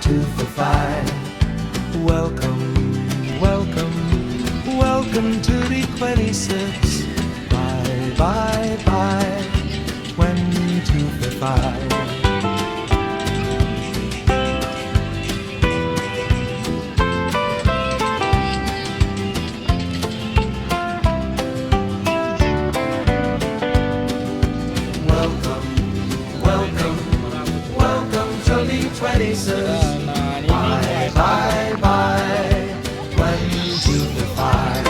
two for five. Welcome, welcome, welcome to the 26. Bye, bye, bye. 22 for five. Welcome, welcome, welcome to the 26. Bye, bye, bye. 22 for five.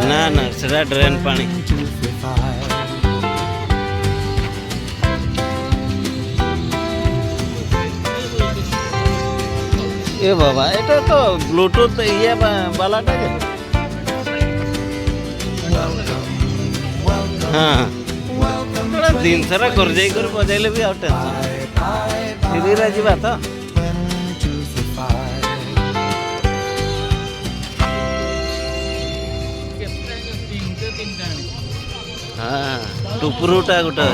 ना ना सीधा drain पानी ए बाबा এটা তো Bluetooth ইয়ে বালাটা যে हाँ थोड़ा दिन सारा कर जाई कर बजाइले भी आउट टेंशन सीधी राजी बात हाँ टुपुरुटा गोटे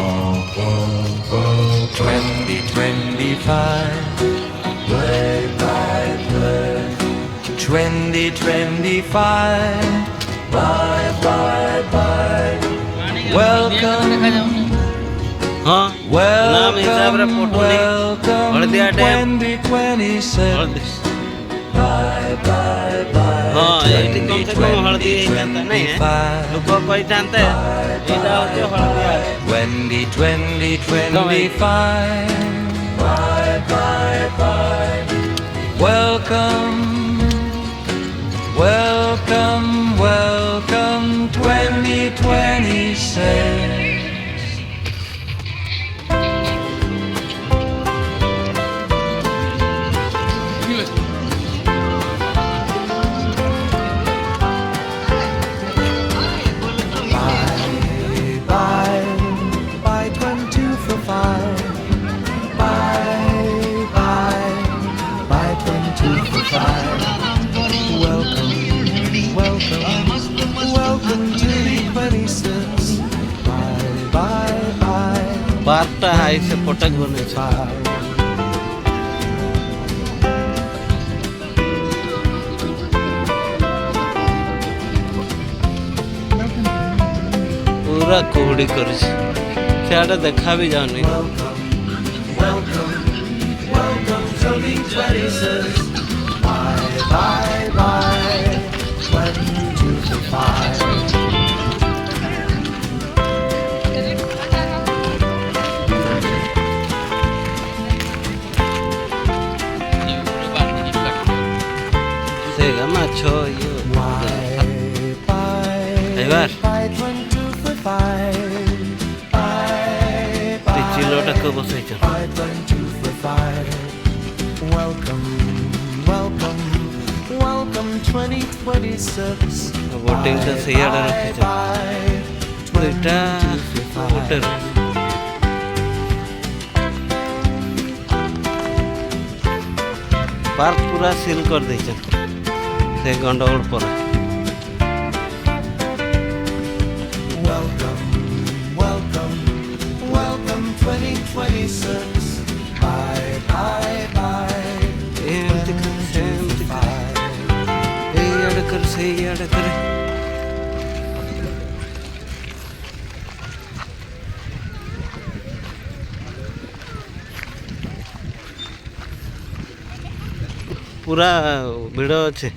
2025. Play, play, play. 2025. Bye, bye, bye. Welcome. हाँ नाम हिसाब रे फोटो नहीं Haldia dam 2026. Bye, bye, bye. हाँ ये कम से कम हल्दी जानता नहीं है लोग कोई जानता है इधर होते Haldia 2025. Bye, bye, bye. Welcome, welcome, welcome 2026. बारटा हाई से पटक बने पूरा कुहड़ी कर देखा भी जाने macho yo Ebar Pichilota ko bosaicho Welcome, welcome, welcome 2026. Voting ka siya na rakhicho Eta voter park पूरा सील कर दी से गंडगोल पर पूरा भिड़ अच्छे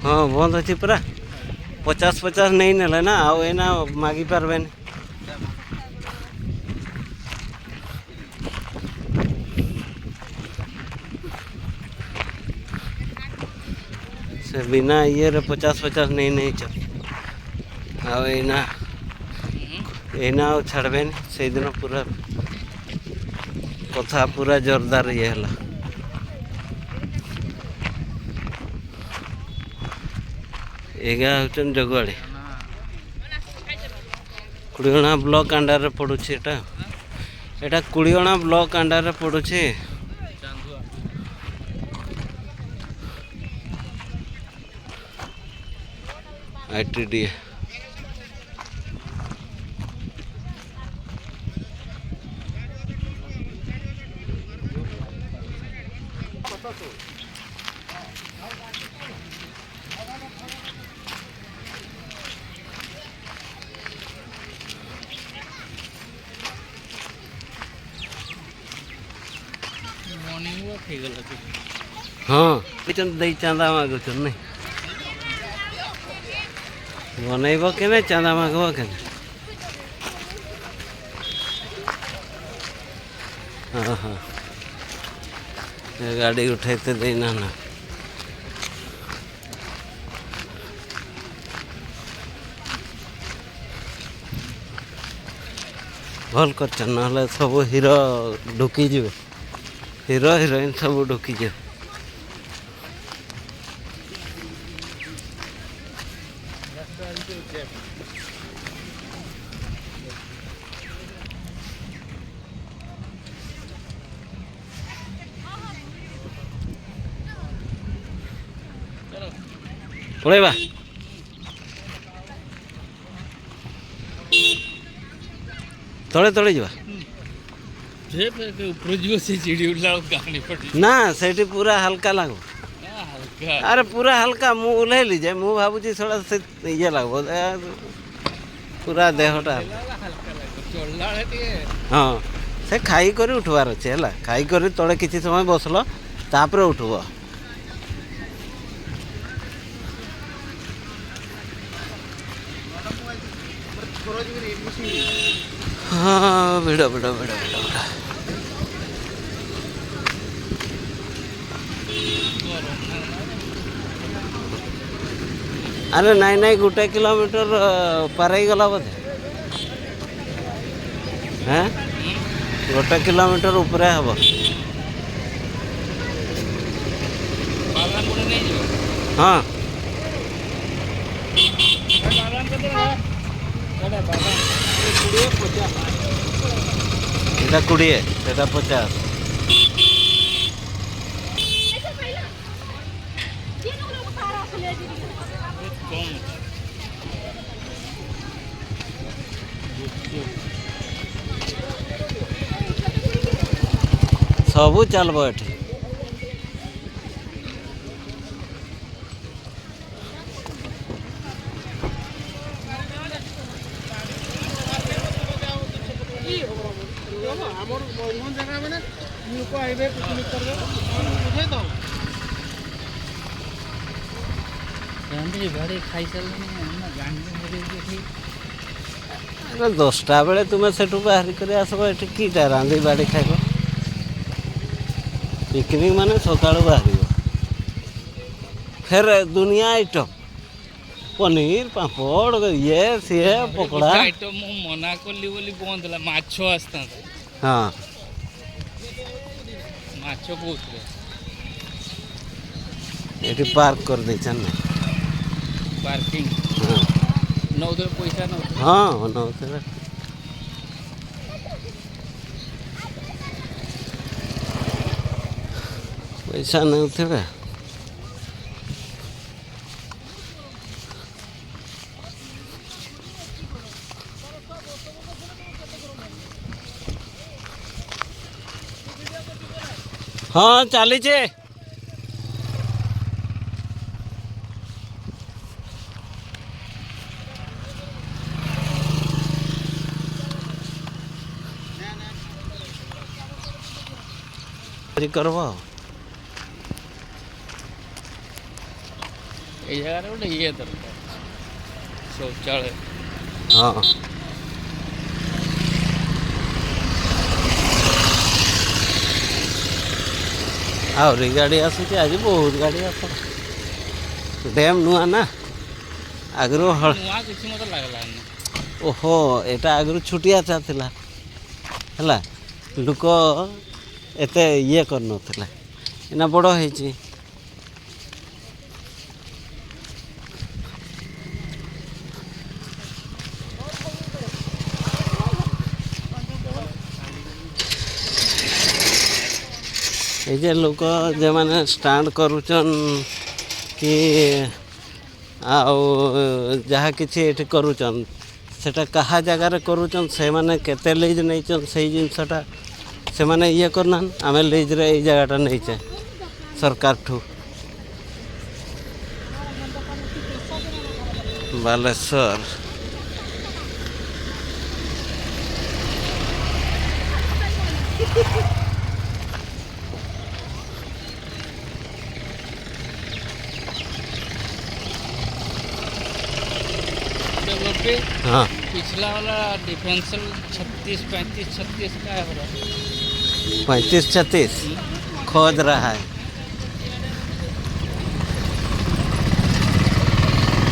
हाँ बंद अच्छे पूरा 50-50 नहीं नेले ना आओ एना मागी पारबेन से बिना ये 50-50 नहीं चल ଆଉ ଏଇନା ଆଉ ଛାଡ଼ବେନି ସେଇଦିନ ପୁରା କଥା ପୁରା ଜୋରଦାର ଇଏ ହେଲା। ଏଗା ହେଉଛନ୍ତି ଜଗୁଆଳି କୁଡ଼ିଅଣା ବ୍ଲକ ଆଣ୍ଡାରରେ ପଡ଼ୁଛି ଏଟା କୁଡ଼ିଅଣା ବ୍ଲକ ଆଣ୍ଡାରରେ ପଡ଼ୁଛି। ITDA हाँ देई चांदा मागुछन नहीं बनैब के चांदा मागब के हाँ हाँ गाड़ी उठेते देना ना भल कर सब हीरो ढुकी जीवे हीरो हिरोइन सब ढुकी जीवे। पड़ेबा तले तले जा ना से पूरा हल्का लगो अरे पूरा हल्का मु ओह्लैली जे मु भावुची थोड़ा से ये लगो पूरा देहटा हाँ से खाई कर उठवार अच्छे है खाई कर तले किसी समय बसल तापर उठब हाँ भिड़ भिड़ भिड़ भिड़ अरे नाई नाई 1 किलोमीटर पार गला बोधे हैं 1 किलोमीटर ऊपर हम हाँ এটা 20 এটা 50 सबू चलबो एठी अरे 10टा बेले तुम्हें सेठू बाहरी कर आसब ये कीटा रांधि बाड़ी खाइब पिकनिक माने सकाल बाहर फिर दुनिया आइटम पनीर पापड़ ये सी पकड़ा आइटम मना कली बोली बंद है माछ आसता हाँ माछ बहुत ये पार्क कर दे पार्किंग हाँ नौ पैसा नौ हाँ नौ पैसा नहीं थे हाँ चली करवा जगह गोटे ये दरकार शौचालय हाँ आहरी गाड़ी आसूँ आज बहुत गाड़ी आस ଡ୍ୟାମ୍ ନୂଆ ନା ଆଗରୁ ନୂଆ କିଛି ମୋତେ ଲାଗିଲାନି। ଓହୋ ଏଇଟା ଆଗରୁ ଛୋଟିଆ ଚା ଥିଲା ହେଲା ଲୋକ ଏତେ ଇଏ କରିନଥିଲେ ଏଇନା ବଡ଼ ହେଇଛି। এই যে লোକ যেମାନେ ଷ୍ଟାଣ୍ଡ କରୁଛନ୍ କି ଆଉ ଯାହା କିଛି ଏଠି କରୁଛନ୍ ସେଟା କାହା ଜାଗାରେ କରୁଛନ୍ ସେମାନେ କେତେ ଲିଜ୍ ନେଇଛନ୍ ସେଇ ଜିନିଷଟା ସେମାନେ ଇଏ କରୁନାହାନ୍ତି। ଆମେ ଲିଜ୍ରେ ଏଇ ଜାଗାଟା ନେଇଛେ ସରକାରଠୁ। ବାଲେଶ୍ୱର गोपी हाँ पिछला वाला डिफेंसल 36 35 36 का है बड़ा 35-36 खोद रहा है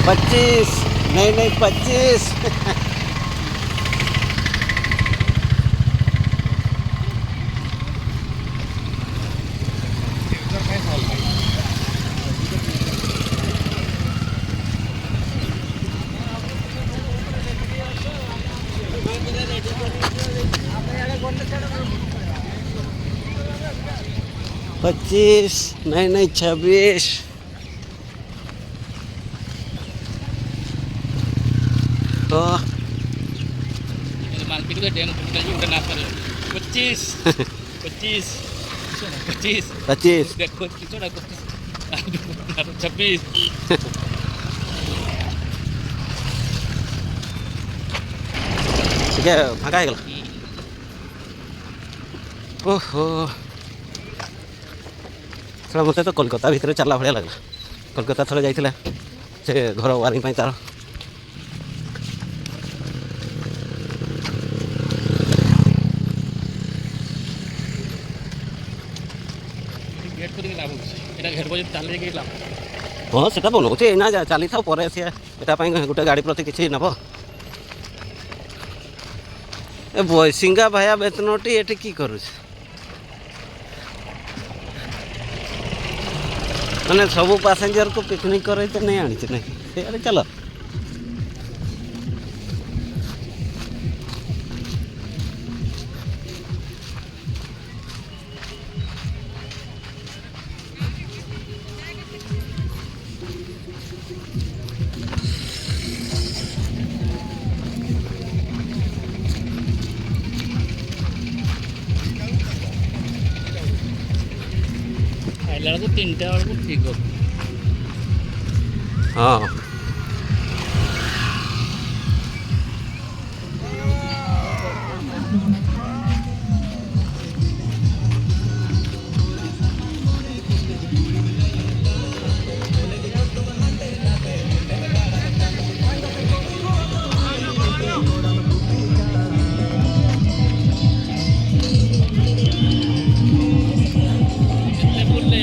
25 नहीं 25 25 नहीं 26 तो मार्केट का डैम उठा ना पर 25 25 25 25 देखो कितना 26 ठीक है फाँका ହେଇଗଲା ओहो ସେଟା ମୋତେ ତ କୋଲକାତା ଭିତରେ ଚାଲିଲା ଭଳିଆ ଲାଗିଲା। କୋଲକାତା ଥରେ ଯାଇଥିଲା ସେ ଘର ୱାରିଂ ପାଇଁ ତାର गेट को लाभ এটা ঘের পর্যন্ত চালিয়ে গিয়ে লাভ ହଁ ସେଟା ବନଉଛି ଏଇନା ଚାଲିଥାଉ ପରେ ସିଏ ଏଟା ପାଇଁ ଗୋଟେ ଗାଡ଼ି ପ୍ରତି କିଛି ନେବ। ଏ ବୈସିଙ୍ଗା ଭାୟା ବେତନଟି ଏଠି କି କରୁଛି ମାନେ ସବୁ ପାସେଞ୍ଜରକୁ ପିକନିକ୍ କରେଇତେ ନେଇ ଆଣିଛି ନାଇଁ ସେଇଆଡ଼େ ଚାଲ। ଖାଇଲା ବେଳକୁ 3ଟା ବେଳକୁ ଠିକ୍ ହେବ। ହଁ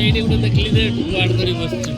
ଏଇଠି ଗୋଟେ ଦେଖିଲି ଯେ ଗାର୍ଡ଼ କରି ବସିଛୁ।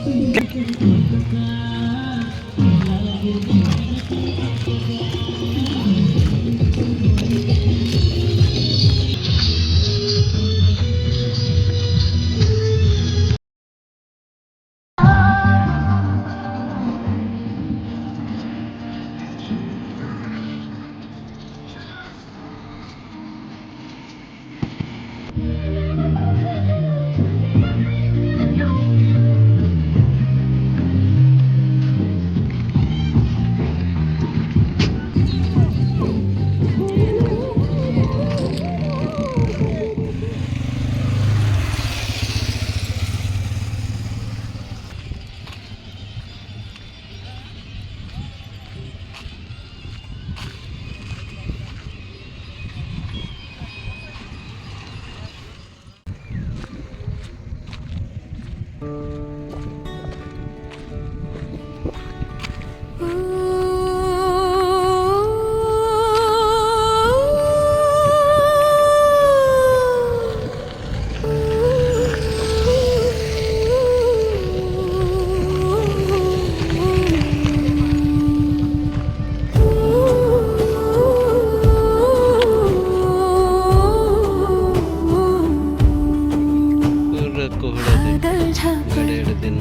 कोहड़े गड़ेड़ दिन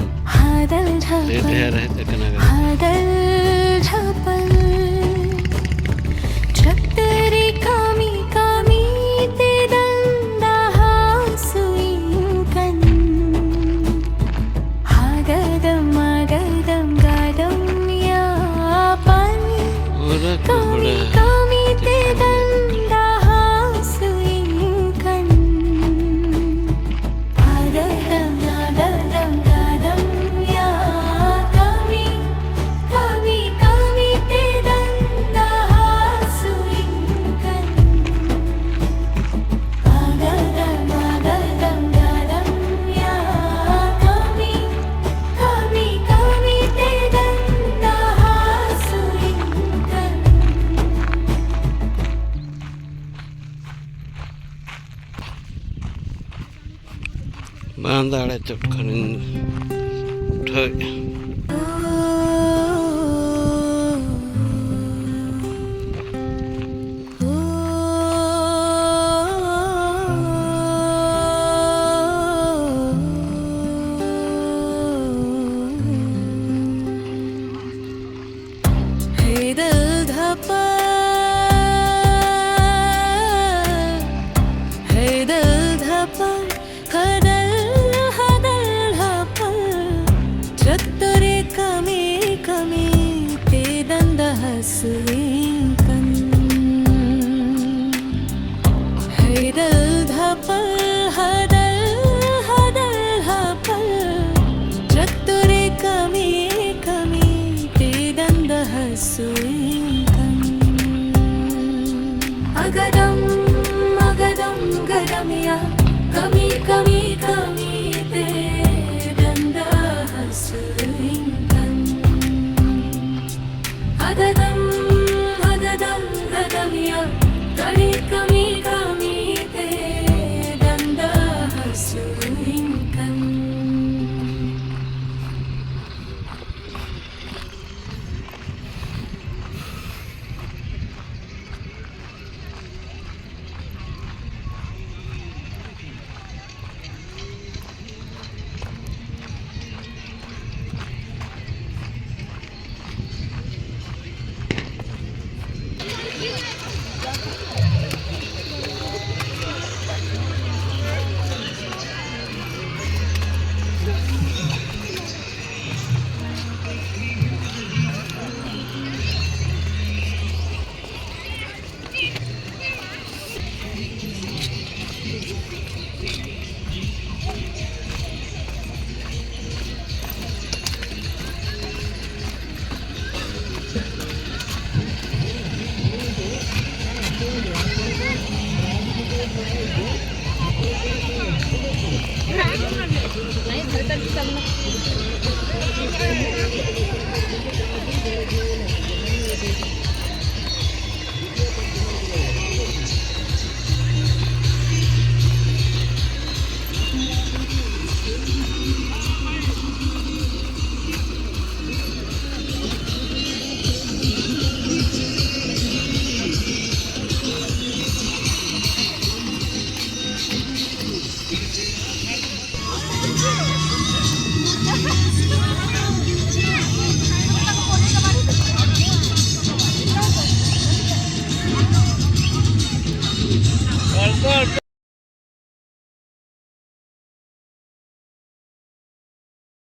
लेटे रहते कनागड़ छत्री कामी कामी ते दंदा सुईकन हागदम गदम गदम या पानी और कामी कोहड़े कामी ते दंदा सुईकन हागदम गदम गदम या कामी कामी कामी ते दंदा सुईकन हागदम गदम गदम या कामी कामी कामी ते दंदा सुईकन बांधाड़े चटखणी ठय हे दिल धड़कन हे दिल धड़कन